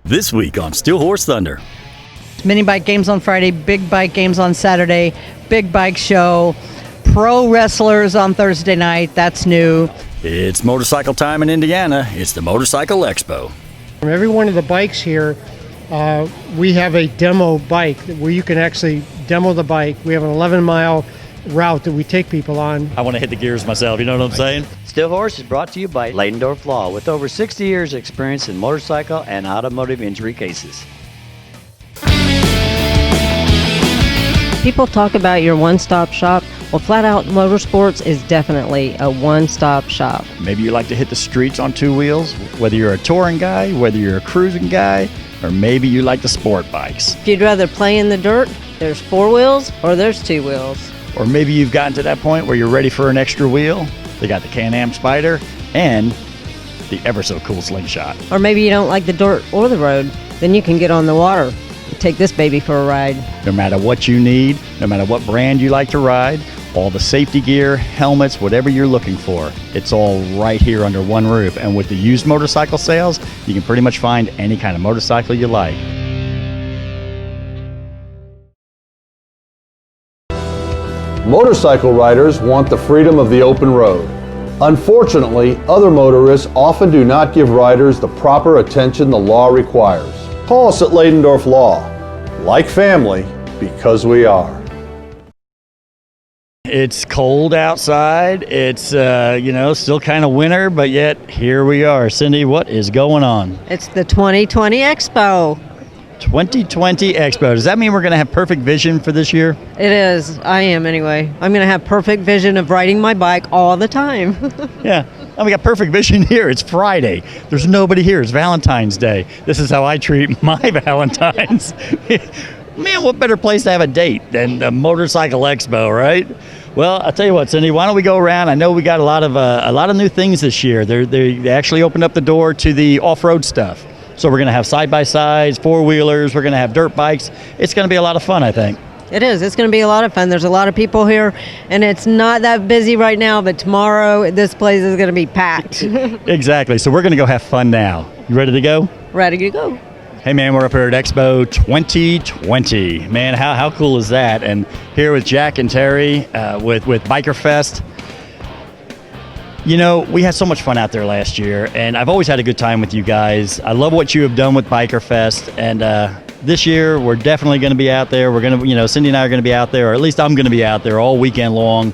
This week on Steel Horse Thunder. Mini bike games on Friday, big bike games on Saturday, big bike show, pro wrestlers on Thursday night. That's new. It's motorcycle time in Indiana. It's the Motorcycle Expo. From every one of the bikes here, we have a demo bike where you can actually demo the bike. We have an 11-mile route that we take people on. I want to hit the gears myself, you know what I'm saying? Steel Horse is brought to you by Leidendorf Law, with over 60 years experience in motorcycle and automotive injury cases. People talk about your one-stop shop. Well, Flat Out Motorsports is definitely a one-stop shop. Maybe you like to hit the streets on two wheels, whether you're a touring guy, whether you're a cruising guy, or maybe you like the sport bikes. If you'd rather play in the dirt, there's four wheels or there's two wheels. Or maybe you've gotten to that point where you're ready for an extra wheel. They got the Can-Am Spyder and the ever-so-cool Slingshot. Or maybe you don't like the dirt or the road, then you can get on the water. Take this baby for a ride. No matter what you need, no matter what brand you like to ride, all the safety gear, helmets, whatever you're looking for, it's all right here under one roof. And with the used motorcycle sales, you can pretty much find any kind of motorcycle you like. Motorcycle riders want the freedom of the open road. Unfortunately, other motorists often do not give riders the proper attention the law requires. Call us at Leidendorf Law. Like family, because we are. It's cold outside. It's, still kind of winter, but yet here we are. Cindy, what is going on? It's the 2020 Expo. 2020 Expo. Does that mean we're going to have perfect vision for this year? It is. I am anyway. I'm going to have perfect vision of riding my bike all the time. Yeah. And we got perfect vision here. It's Friday. There's nobody here. It's Valentine's Day. This is how I treat my Valentines. Man, what better place to have a date than the Motorcycle Expo, right? Well, I'll tell you what, Cindy, why don't we go around? I know we got a lot of new things this year. They actually opened up the door to the off-road stuff. So we're going to have side-by-sides, four-wheelers. We're going to have dirt bikes. It's going to be a lot of fun, I think. It is. It's going to be a lot of fun. There's a lot of people here, and it's not that busy right now, but tomorrow this place is going to be packed. Exactly. So we're going to go have fun now. You ready to go? Ready to go. Hey, man, we're up here at Expo 2020. Man, how cool is that? And here with Jack and Terry with Biker Fest. You know, we had so much fun out there last year, and I've always had a good time with you guys. I love what you have done with Biker Fest, and this year we're definitely going to be out there. We're going to, Cindy and I are going to be out there, or at least I'm going to be out there all weekend long,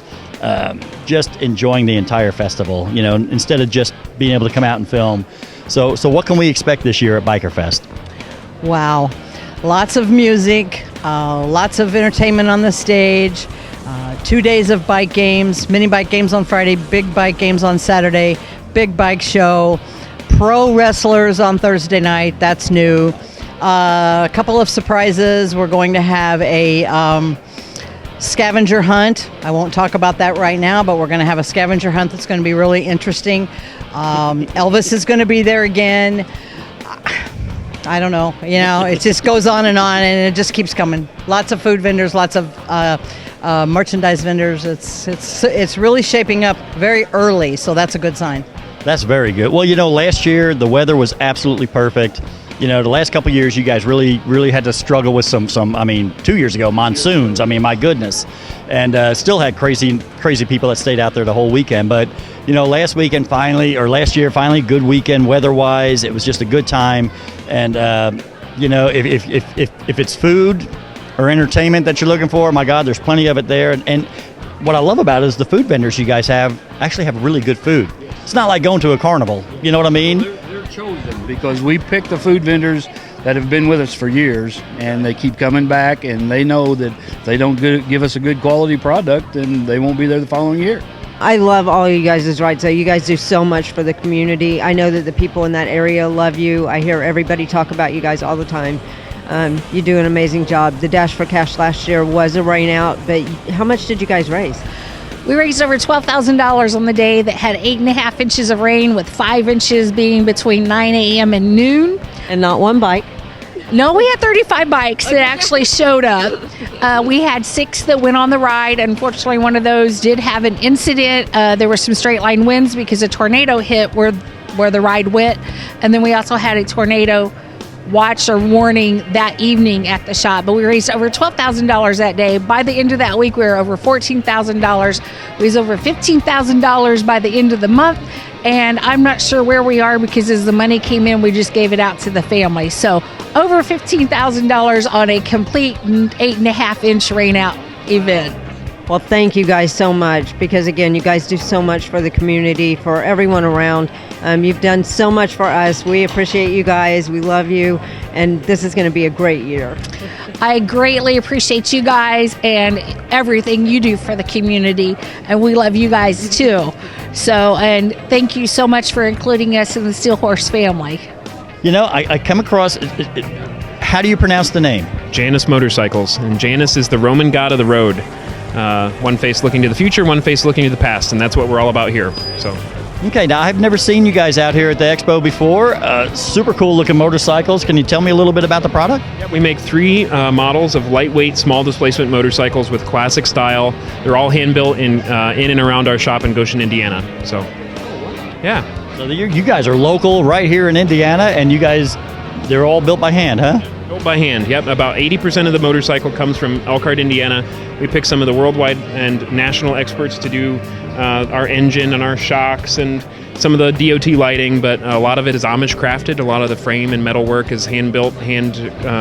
just enjoying the entire festival, instead of just being able to come out and film. So what can we expect this year at Biker Fest? Wow. Lots of music, lots of entertainment on the stage, 2 days of bike games, mini bike games on Friday, big bike games on Saturday, big bike show, pro wrestlers on Thursday night. That's new. A couple of surprises. We're going to have a scavenger hunt. I won't talk about that right now, but we're going to have a scavenger hunt that's going to be really interesting. Elvis is going to be there again. I don't know. It just goes on, and it just keeps coming. Lots of food vendors, lots of merchandise vendors. It's really shaping up very early, so that's a good sign. That's very good. Well, last year the weather was absolutely perfect. The last couple of years you guys really had to struggle with some 2 years ago, monsoons. My goodness. And still had crazy people that stayed out there the whole weekend. But, last year finally, good weekend weather-wise. It was just a good time. And, if it's food or entertainment that you're looking for, my God, there's plenty of it there. And what I love about it is the food vendors you guys actually have really good food. It's not like going to a carnival. You know what I mean? They're chosen because we pick the food vendors that have been with us for years, and they keep coming back, and they know that if they don't give us a good quality product, then they won't be there the following year. I love all you guys' rides. So you guys do so much for the community. I know that the people in that area love you. I hear everybody talk about you guys all the time. You do an amazing job. The Dash for Cash last year was a rain out, but how much did you guys raise? We raised over $12,000 on the day that had 8.5 inches of rain, with 5 inches being between 9 a.m. and noon. And not one bike. No, we had 35 bikes that actually showed up. We had 6 that went on the ride. Unfortunately, one of those did have an incident. There were some straight line winds because a tornado hit where the ride went. And then we also had a tornado watch or warning that evening at the shop. But we raised over $12,000 that day. By the end of that week, we were over $14,000. We raised over $15,000 by the end of the month. And I'm not sure where we are because as the money came in, we just gave it out to the family. So over $15,000 on a complete 8.5-inch rain out event. Well, thank you guys so much because, again, you guys do so much for the community, for everyone around. You've done so much for us. We appreciate you guys. We love you. And this is going to be a great year. I greatly appreciate you guys and everything you do for the community. And we love you guys, too. So, and thank you so much for including us in the Steel Horse family. You know, I come across, how do you pronounce the name? Janus Motorcycles. And Janus is the Roman god of the road. One face looking to the future, one face looking to the past, and that's what we're all about here. So, okay, now I've never seen you guys out here at the expo before. Super cool looking motorcycles. Can you tell me a little bit about the product? yeah, we make 3 models of lightweight, small displacement motorcycles with classic style. They're all hand built in and around our shop in Goshen, Indiana. So, yeah. So you guys are local right here in Indiana, and you guys, they're all built by hand, huh? Built by hand, yep. About 80% of the motorcycle comes from Elkhart, Indiana. We pick some of the worldwide and national experts to do our engine and our shocks and some of the DOT lighting, but a lot of it is Amish crafted. A lot of the frame and metal work is hand built, hand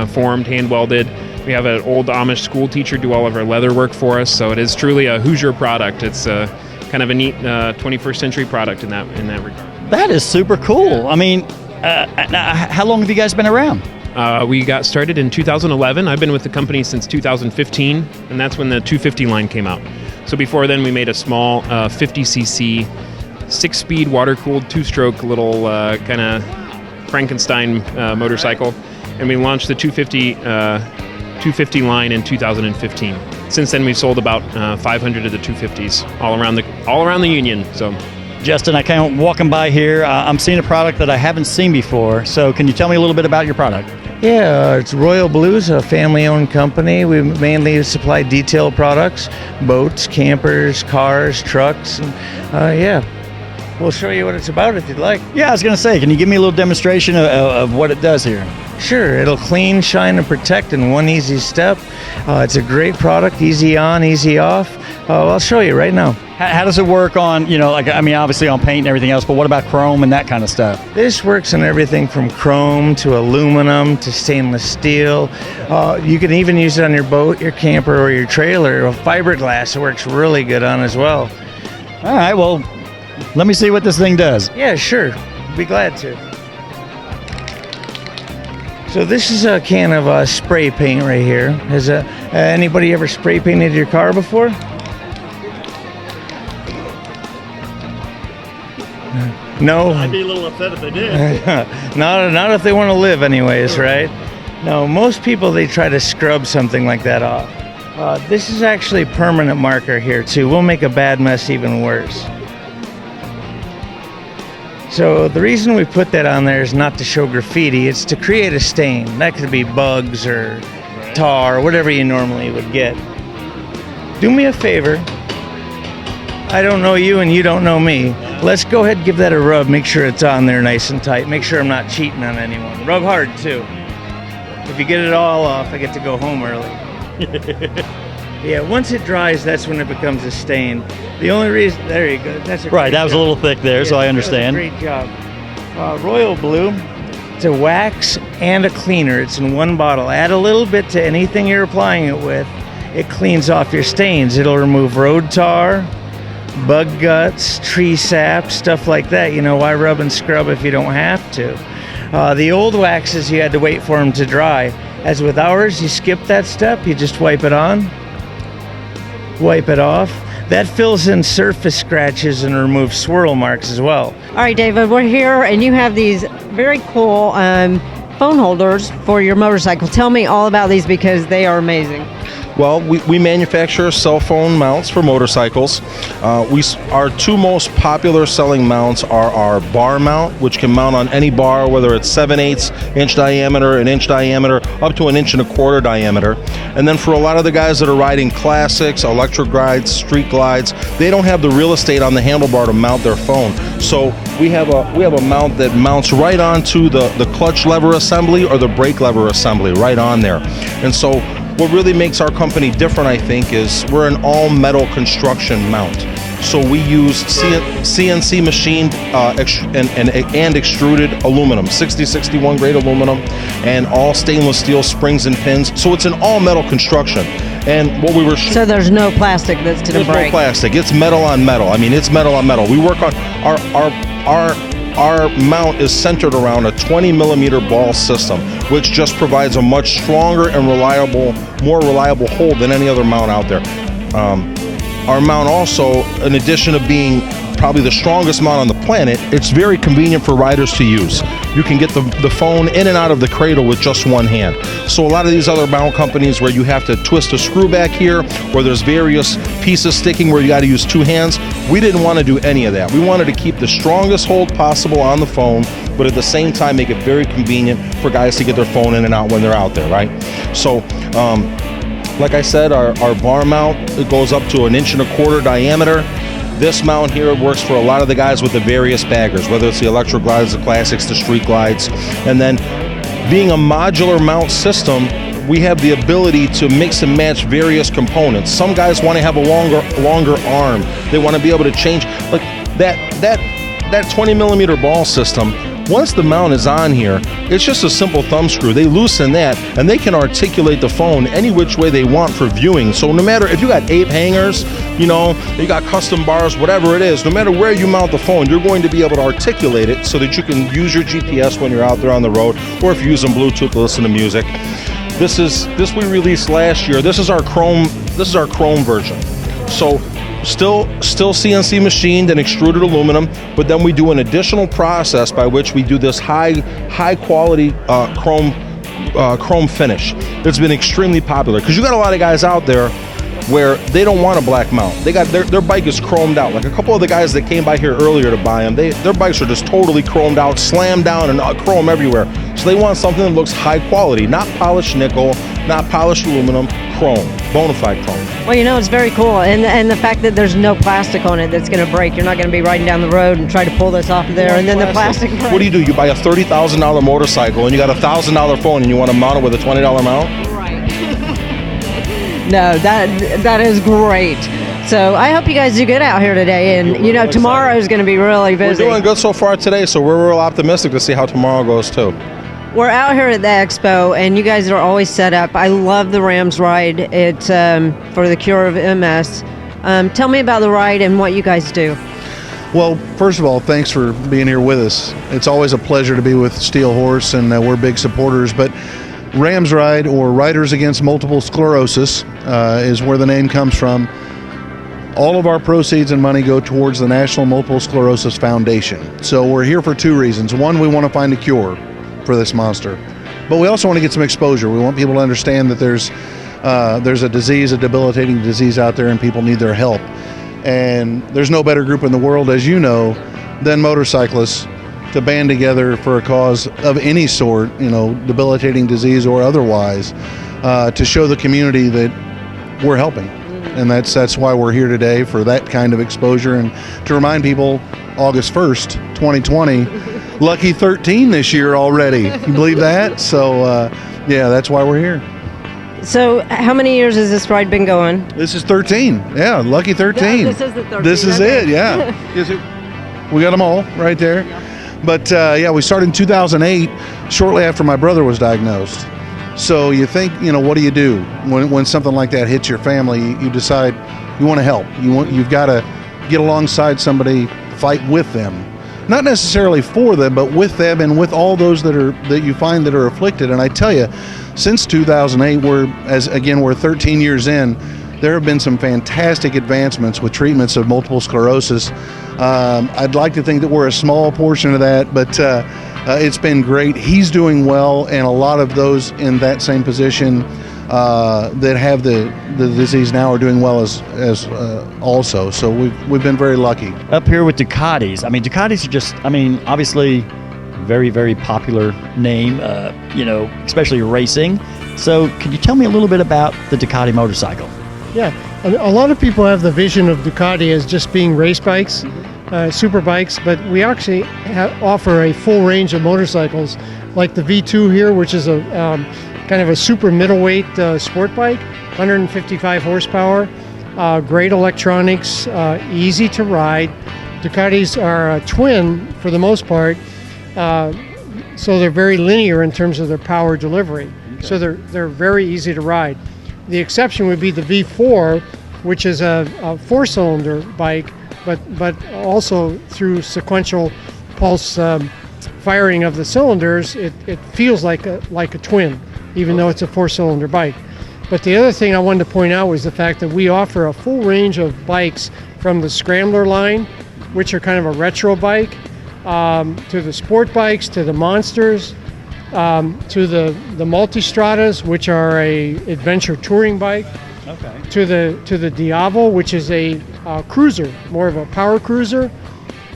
formed, hand welded. We have an old Amish school teacher do all of our leather work for us, so it is truly a Hoosier product. It's kind of a neat 21st century product in that regard. That is super cool. I mean, how long have you guys been around? We got started in 2011. I've been with the company since 2015, and that's when the 250 line came out. So before then, we made a small 50cc, 6-speed, water-cooled, 2-stroke little kind of Frankenstein motorcycle, and we launched the 250 line in 2015. Since then, we've sold about 500 of the 250s all around the Union. So. Justin, I kind of walking by here. I'm seeing a product that I haven't seen before. So can you tell me a little bit about your product? Yeah, it's Royal Blues, a family-owned company. We mainly supply detail products, boats, campers, cars, trucks. And, yeah, we'll show you what it's about if you'd like. Yeah, I was going to say, can you give me a little demonstration of what it does here? Sure, it'll clean, shine, and protect in one easy step. It's a great product, easy on, easy off. I'll show you right now. How does it work on, obviously on paint and everything else, but what about chrome and that kind of stuff? This works on everything from chrome to aluminum to stainless steel. You can even use it on your boat, your camper, or your trailer. Fiberglass, it works really good on as well. All right, well, let me see what this thing does. Yeah, sure. Be glad to. So this is a can of spray paint right here. Has anybody ever spray painted your car before? No. I'd be a little upset if they did. Not if they want to live anyways, right? No, most people, they try to scrub something like that off. This is actually permanent marker here too. We'll make a bad mess even worse. So the reason we put that on there is not to show graffiti, it's to create a stain. That could be bugs or tar or whatever you normally would get. Do me a favor. I don't know you and you don't know me. Let's go ahead and give that a rub. Make sure it's on there nice and tight. Make sure I'm not cheating on anyone. Rub hard too. If you get it all off, I get to go home early. Yeah, once it dries, that's when it becomes a stain. The only reason, there you go. That's a right, that was job. A little thick there, yeah, so I understand. Great job. Royal Blue, it's a wax and a cleaner. It's in one bottle. Add a little bit to anything you're applying it with. It cleans off your stains. It'll remove road tar, bug guts, tree sap, stuff like that. You know, why rub and scrub if you don't have to? The old waxes, you had to wait for them to dry. As with ours, you skip that step. You just wipe it on, wipe it off. That fills in surface scratches and removes swirl marks as well. All right, David, we're here and you have these very cool phone holders for your motorcycle. Tell me all about these because they are amazing. Well, we manufacture cell phone mounts for motorcycles. Our 2 most popular selling mounts are our bar mount, which can mount on any bar, whether it's 7/8 inch diameter, an inch diameter, up to 1 1/4 inch diameter. And then for a lot of the guys that are riding classics, electric glides, street glides, they don't have the real estate on the handlebar to mount their phone. So we have a mount that mounts right onto the clutch lever assembly or the brake lever assembly, right on there. And so what really makes our company different, I think, is we're an all-metal construction mount. So we use CNC machined and extruded aluminum, 6061 grade aluminum, and all stainless steel springs and pins. So it's an all-metal construction. And what we were So there's no plastic that's going to break. There's no plastic. It's metal on metal. I mean, it's metal on metal. We work on our mount is centered around a 20 millimeter ball system, which just provides a much stronger and more reliable hold than any other mount out there. Our mount also, in addition to being probably the strongest mount on the planet, it's very convenient for riders to use. You can get the phone in and out of the cradle with just one hand. So a lot of these other mount companies where you have to twist a screw back here, where there's various pieces sticking where you got to use two hands, we didn't want to do any of that. We wanted to keep the strongest hold possible on the phone, but at the same time make it very convenient for guys to get their phone in and out when they're out there, right? So, like I said, our bar mount, it goes up to 1.25 inches diameter. This mount here works for a lot of the guys with the various baggers, whether it's the electro glides, the classics, the street glides. And then being a modular mount system, we have the ability to mix and match various components. Some guys want to have a longer arm. They want to be able to change, like that 20 millimeter ball system. Once the mount is on here, it's just a simple thumb screw. They loosen that, and they can articulate the phone any which way they want for viewing. So no matter if you got 8 hangers, you got custom bars, whatever it is, no matter where you mount the phone, you're going to be able to articulate it so that you can use your GPS when you're out there on the road, or if you're using Bluetooth to listen to music. This we released last year. This is our chrome version. So still CNC machined and extruded aluminum, but then we do an additional process by which we do this high quality chrome finish. It's been extremely popular because you got a lot of guys out there where they don't want a black mount. They got their bike is chromed out. Like a couple of the guys that came by here earlier to buy them, their bikes are just totally chromed out, slammed down, and chrome everywhere. So they want something that looks high quality, not polished nickel, not polished aluminum, chrome, bona fide chrome. Well, it's very cool, and the fact that there's no plastic on it that's going to break. You're not going to be riding down the road and try to pull this off of there, and then the plastic breaks. What do? You buy a $30,000 motorcycle and you got a $1,000 phone and you want to mount it with a $20 mount? Right. No, that is great. So I hope you guys do good out here today, and tomorrow is going to be really busy. We're doing good so far today, so we're real optimistic to see how tomorrow goes too. We're out here at the expo, and you guys are always set up. I love the Rams ride. It's for the cure of MS. Tell me about the ride and what you guys do. Well, first of all, thanks for being here with us. It's always a pleasure to be with Steel Horse, and we're big supporters. But Rams Ride, or Riders Against Multiple Sclerosis, is where the name comes from. All of our proceeds and money go towards the National Multiple Sclerosis Foundation. So we're here for 2 reasons. One, we want to find a cure for this monster, but we also want to get some exposure. We want people to understand that there's a disease, a debilitating disease out there, and people need their help. And there's no better group in the world, as you know, than motorcyclists to band together for a cause of any sort, debilitating disease or otherwise, to show the community that we're helping. And that's why we're here today, for that kind of exposure, and to remind people August 1st, 2020, lucky 13 this year already. You believe that? So, that's why we're here. So, how many years has this ride been going? This is 13. Yeah, lucky 13. This is the 13. This is okay. it, yeah. We got them all right there. But, we started in 2008, shortly after my brother was diagnosed. So you think, what do you do when something like that hits your family? You decide you want to help. You've got to get alongside somebody, fight with them. Not necessarily for them, but with them and with all those that you find that are afflicted. And I tell you, since 2008, we're 13 years in, there have been some fantastic advancements with treatments of multiple sclerosis. I'd like to think that we're a small portion of that, but it's been great. He's doing well, and a lot of those in that same position that have the disease now are doing well as also. So we've been very lucky. Up here with Ducatis. I mean, Ducatis are just, obviously very, very popular name, especially racing. So could you tell me a little bit about the Ducati motorcycle? Yeah, a lot of people have the vision of Ducati as just being race bikes, super bikes, but we actually offer a full range of motorcycles, like the V2 here, which is a kind of a super middleweight sport bike, 155 horsepower, great electronics, easy to ride. Ducatis are a twin for the most part, so they're very linear in terms of their power delivery. Okay. So they're very easy to ride. The exception would be the V4, which is a 4-cylinder bike, but also through sequential pulse firing of the cylinders, it feels like a twin, even though it's a 4-cylinder bike. But the other thing I wanted to point out was the fact that we offer a full range of bikes, from the Scrambler line, which are kind of a retro bike, to the sport bikes, to the Monsters, to the Multistradas, which are a adventure touring bike, okay, to the Diavo, which is a cruiser, more of a power cruiser,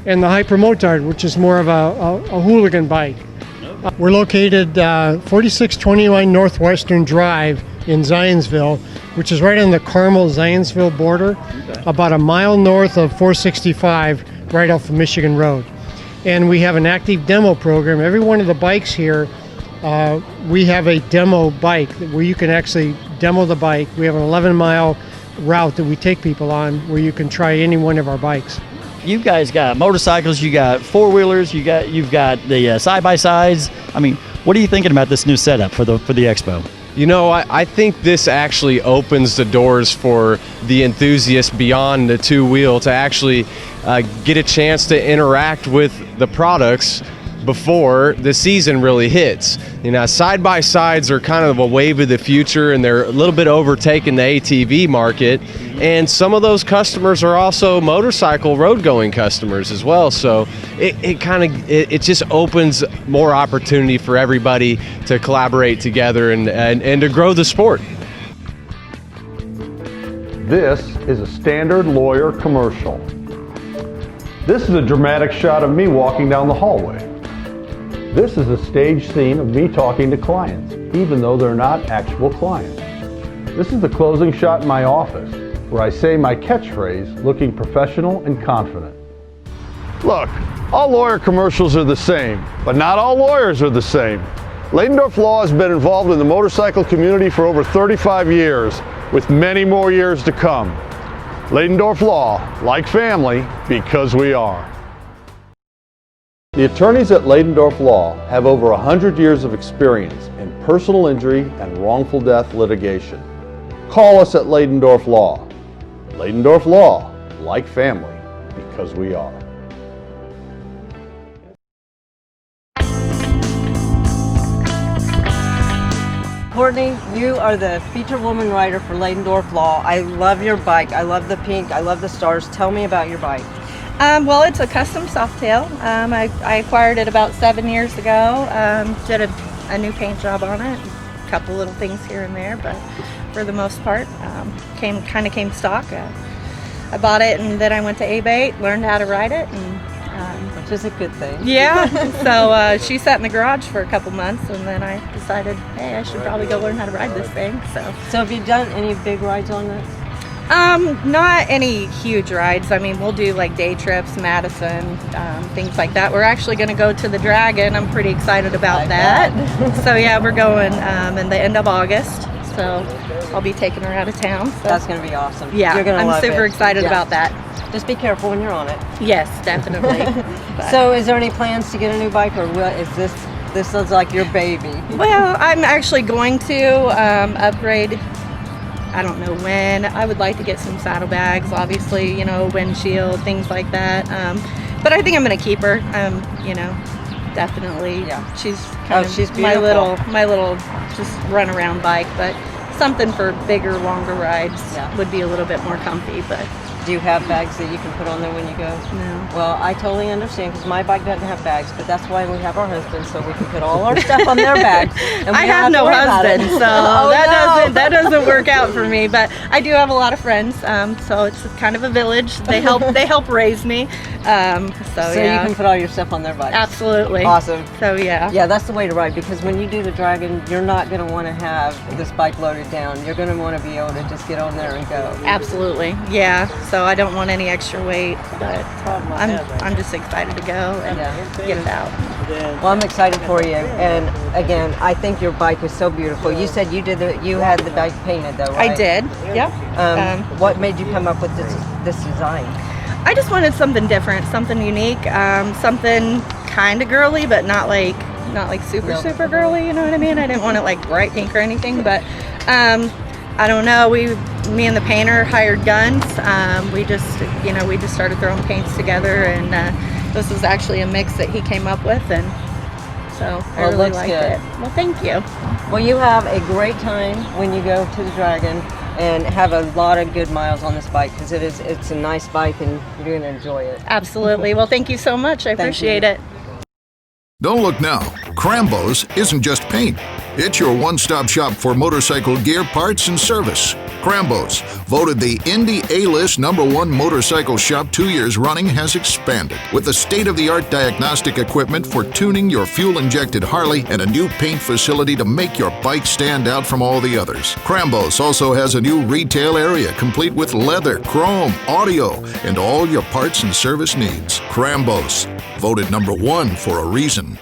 and the Hypermotard, which is more of a hooligan bike. Okay. We're located 4629 Northwestern Drive in Zionsville, which is right on the Carmel-Zionsville border, okay, about a mile north of 465, right off of Michigan Road. And we have an active demo program. Every one of the bikes here, we have a demo bike where you can actually demo the bike. We have an 11-mile route that we take people on where you can try any one of our bikes. You guys got motorcycles, you got four-wheelers, you've got the side-by-sides. I mean, what are you thinking about this new setup for the expo? You know, I think this actually opens the doors for the enthusiast beyond the two-wheel to actually get a chance to interact with the products before the season really hits. You know, side-by-sides are kind of a wave of the future, and they're a little bit overtaking the ATV market. And some of those customers are also motorcycle road-going customers as well. So it just opens more opportunity for everybody to collaborate together and to grow the sport. This is a standard lawyer commercial. This is a dramatic shot of me walking down the hallway. This is a stage scene of me talking to clients, even though they're not actual clients. This is the closing shot in my office, where I say my catchphrase, looking professional and confident. Look, all lawyer commercials are the same, but not all lawyers are the same. Ladendorf Law has been involved in the motorcycle community for over 35 years, with many more years to come. Ladendorf Law, like family, because we are. The attorneys at Ladendorf Law have over 100 years of experience in personal injury and wrongful death litigation. Call us at Ladendorf Law. Ladendorf Law, like family, because we are. Courtney, you are the feature woman writer for Ladendorf Law. I love your bike. I love the pink. I love the stars. Tell me about your bike. Well, it's a custom Softail. I acquired it about 7 years ago. Did a new paint job on it, a couple little things here and there, but for the most part, came stock. I bought it, and then I went to A-Bait, learned how to ride it, and which is a good thing. Yeah. So she sat in the garage for a couple months, and then I decided, hey, I should probably go learn how to ride this thing. So have you done any big rides on this? Not any huge rides. I mean, we'll do like day trips, Madison, things like that. We're actually going to go to the Dragon. I'm pretty excited about that. So yeah, we're going in the end of August. So I'll be taking her out of town. So. That's going to be awesome. Yeah, you're gonna I'm super excited about that. Just be careful when you're on it. Yes, definitely. So is there any plans to get a new bike, or is this is like your baby? Well, I'm actually going to upgrade. I don't know when. I would like to get some saddlebags, obviously, windshield, things like that. But I think I'm going to keep her. Definitely. Yeah. She's she's my little just run around bike, but something for bigger, longer rides would be a little bit more comfy. But do you have bags that you can put on there when you go? No. Well, I totally understand, because my bike doesn't have bags, but that's why we have our husbands, so we can put all our stuff on their bags. And I have no husband, so that doesn't work out for me. But I do have a lot of friends, so it's kind of a village. They help raise me. So you can put all your stuff on their bikes. Absolutely. Awesome. So yeah. Yeah, that's the way to ride, because when you do the Dragon, you're not going to want to have this bike loaded down. You're going to want to be able to just get on there and go. Absolutely. Yeah. So so I don't want any extra weight. But I'm just excited to go and get it out. Well, I'm excited for you. And again, I think your bike is so beautiful. You said you had the bike painted though, right? I did. Yep. What made you come up with this design? I just wanted something different, something unique, something kind of girly, but not like super girly. You know what I mean? I didn't want it like bright pink or anything, but I don't know. Me and the painter hired guns. We just started throwing paints together, and this was actually a mix that he came up with, and so I really liked it. Well, thank you. Well, you have a great time when you go to the Dragon, and have a lot of good miles on this bike, because it's a nice bike and you're going to enjoy it. Absolutely. Well, thank you so much. I appreciate it. Don't look now. Crambos isn't just paint. It's your one-stop shop for motorcycle gear, parts, and service. Crambos, voted the Indy A-List #1 motorcycle shop 2 years running, has expanded with the state-of-the-art diagnostic equipment for tuning your fuel-injected Harley and a new paint facility to make your bike stand out from all the others. Crambos also has a new retail area complete with leather, chrome, audio, and all your parts and service needs. Crambos, voted #1 for a reason.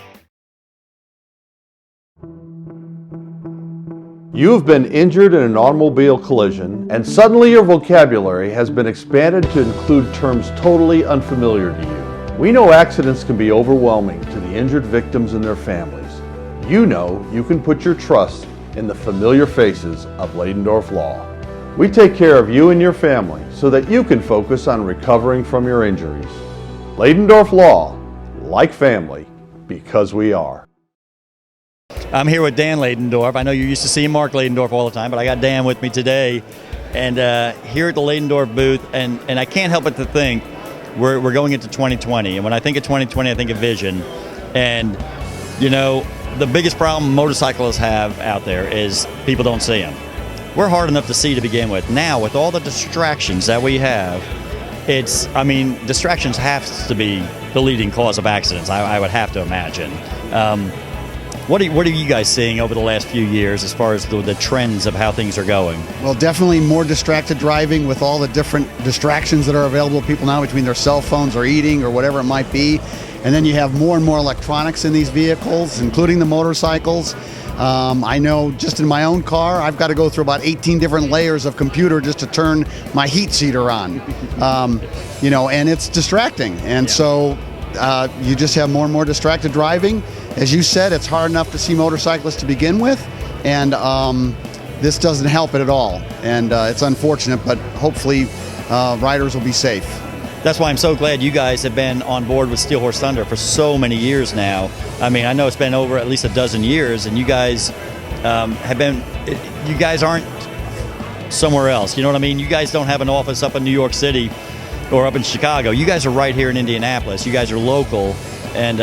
You have been injured in an automobile collision, and suddenly your vocabulary has been expanded to include terms totally unfamiliar to you. We know accidents can be overwhelming to the injured victims and their families. You know you can put your trust in the familiar faces of Ladendorf Law. We take care of you and your family so that you can focus on recovering from your injuries. Ladendorf Law, like family, because we are. I'm here with Dan Ladendorf. I know you're used to seeing Mark Ladendorf all the time, but I got Dan with me today. And here at the Ladendorf booth, and I can't help but to think we're going into 2020. And when I think of 2020, I think of vision. And, you know, the biggest problem motorcyclists have out there is people don't see them. We're hard enough to see to begin with. Now, with all the distractions that we have, distractions have to be the leading cause of accidents, I would have to imagine. What are you guys seeing over the last few years as far as the trends of how things are going? Well, definitely more distracted driving with all the different distractions that are available to people now between their cell phones or eating or whatever it might be. And then you have more and more electronics in these vehicles, including the motorcycles. I know just in my own car, I've got to go through about 18 different layers of computer just to turn my heat seater on. And it's distracting. And so you just have more and more distracted driving. As you said, it's hard enough to see motorcyclists to begin with, and this doesn't help it at all. And it's unfortunate, but hopefully riders will be safe. That's why I'm so glad you guys have been on board with Steel Horse Thunder for so many years now. I mean, I know it's been over at least a dozen years, and you guys you guys aren't somewhere else. You know what I mean? You guys don't have an office up in New York City or up in Chicago. You guys are right here in Indianapolis. You guys are local, and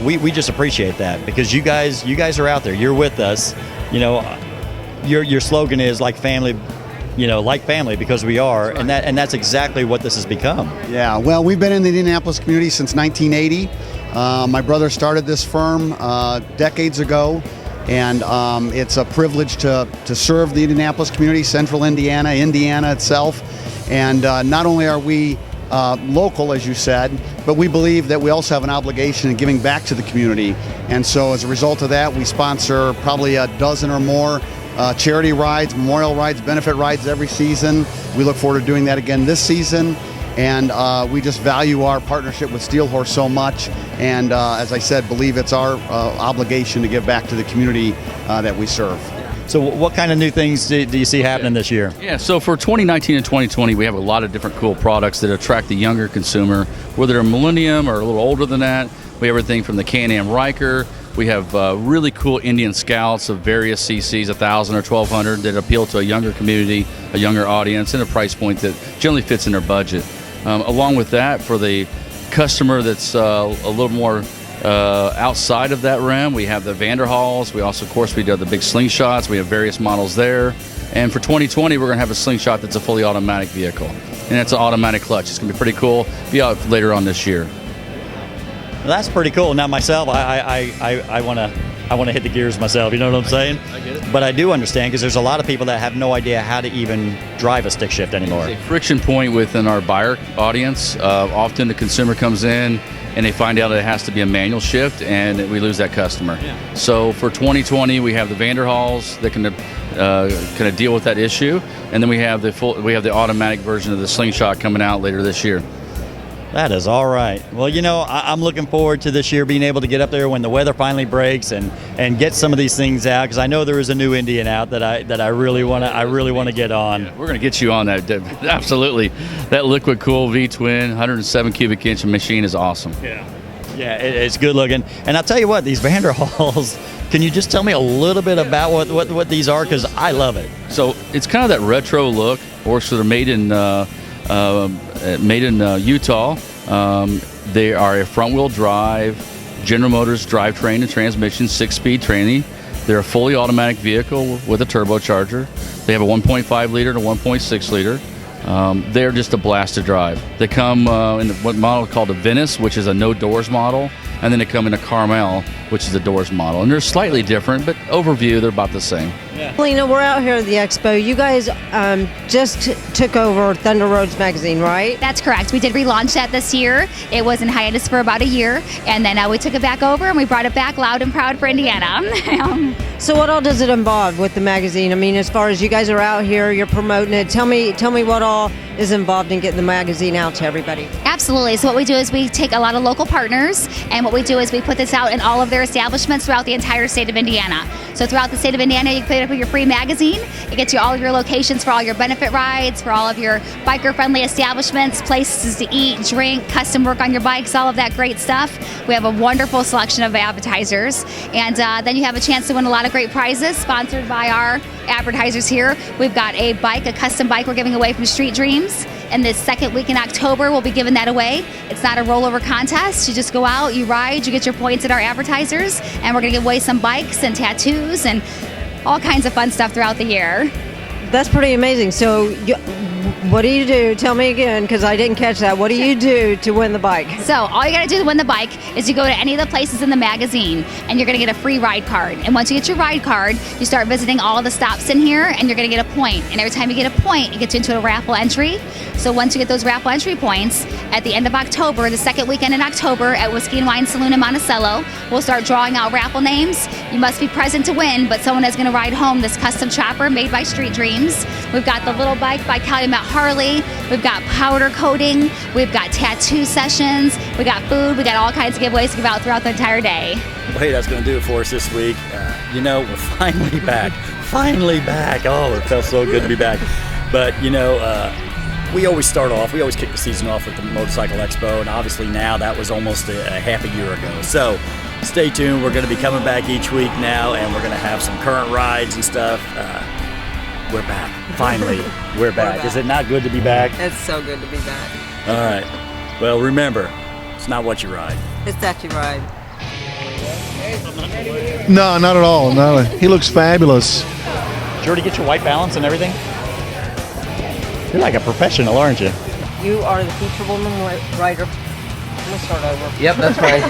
we just appreciate that, because you guys are out there. You're with us. You know, your slogan is like family. Like family, because we are, and that's exactly what this has become. Yeah, well, we've been in the Indianapolis community since 1980. My brother started this firm decades ago, and it's a privilege to serve the Indianapolis community, central Indiana itself. And not only are we local, as you said, but we believe that we also have an obligation in giving back to the community. And so as a result of that, we sponsor probably a dozen or more charity rides, memorial rides, benefit rides every season. We look forward to doing that again this season. And we just value our partnership with Steel Horse so much. And as I said, believe it's our obligation to give back to the community that we serve. So what kind of new things do you see happening this year? Yeah, so for 2019 and 2020, we have a lot of different cool products that attract the younger consumer, whether they're millennium or a little older than that. We have everything from the Can-Am Riker. We have really cool Indian Scouts of various CCs, 1,000 or 1,200, that appeal to a younger community, a younger audience, and a price point that generally fits in their budget. Along with that, for the customer that's a little more outside of that realm, we have the Vanderhalls. We also, of course, we do the big Slingshots. We have various models there. And for 2020, we're going to have a Slingshot that's a fully automatic vehicle. And that's an automatic clutch. It's going to be pretty cool. Be out later on this year. Well, that's pretty cool. Now myself, I I want to hit the gears myself. You know what I'm saying? I get it. But I do understand because there's a lot of people that have no idea how to even drive a stick shift anymore. It's a friction point within our buyer audience. Often the consumer comes in and they find out that it has to be a manual shift, and we lose that customer. Yeah. So for 2020, we have the Vanderhalls that can kind of deal with that issue, and then we have the automatic version of the Slingshot coming out later this year. That is all right. Well, I'm looking forward to this year being able to get up there when the weather finally breaks and get some of these things out, because I know there is a new Indian out that I really want to get on. Yeah, we're going to get you on that. Absolutely. That liquid cool V-twin 107 cubic inch machine is awesome. Yeah, it's good looking. And I'll tell you what, these Vanderhalls, can you just tell me a little bit about what these are? Because I love it. So it's kind of that retro look. Horses are made in Utah. They are a front-wheel drive, General Motors drivetrain and transmission, 6-speed training. They're a fully automatic vehicle with a turbocharger. They have a 1.5 liter and a 1.6 liter. They're just a blast to drive. They come in what model called a Venice, which is a no doors model, and then they come in a Carmel, which is a doors model. And they're slightly different, but overview, they're about the same. Lena, we're out here at the expo. You guys just took over Thunder Roads magazine, right? That's correct. We did relaunch that this year. It was in hiatus for about a year, and then we took it back over and we brought it back loud and proud for Indiana. So what all does it involve with the magazine? I mean, as far as you guys are out here, you're promoting it. Tell me what all is involved in getting the magazine out to everybody. Absolutely. So what we do is we take a lot of local partners, and what we do is we put this out in all of their establishments throughout the entire state of Indiana. So throughout the state of Indiana, you can pick up your free magazine. It gets you all your locations for all your benefit rides, for all of your biker-friendly establishments, places to eat, drink, custom work on your bikes, all of that great stuff. We have a wonderful selection of advertisers, and then you have a chance to win a lot of great prizes sponsored by our advertisers here. We've got a custom bike we're giving away from Street Dreams. And this second week in October, we'll be giving that away. It's not a rollover contest. You just go out, you ride, you get your points at our advertisers, and we're going to give away some bikes and tattoos and all kinds of fun stuff throughout the year. That's pretty amazing. So what do you do? Tell me again, because I didn't catch that. What do you do to win the bike? So all you got to do to win the bike is you go to any of the places in the magazine, and you're going to get a free ride card. And once you get your ride card, you start visiting all the stops in here, and you're going to get a point. And every time you get a point, it gets you into a raffle entry. So once you get those raffle entry points, at the end of October, the second weekend in October at Whiskey and Wine Saloon in Monticello, we'll start drawing out raffle names. You must be present to win, but someone is going to ride home this custom chopper made by Street Dreams. We've got the little bike by Calumet Harley. We've got powder coating. We've got tattoo sessions. We got food. We got all kinds of giveaways to give out throughout the entire day. Well, hey, that's going to do it for us this week. We're finally back. Finally back. Oh, it felt so good to be back. But, we always kick the season off with the Motorcycle Expo, and obviously now that was almost a half a year ago. So stay tuned. We're going to be coming back each week now, and we're going to have some current rides and stuff. We're back. Finally, we're back. Is it not good to be back? It's so good to be back. All right. Well, remember, it's not what you ride. It's that you ride. No, not at all. No, he looks fabulous. Did you already get your white balance and everything? You're like a professional, aren't you? You are the feature woman rider. I'm going to start over. Yep, that's right.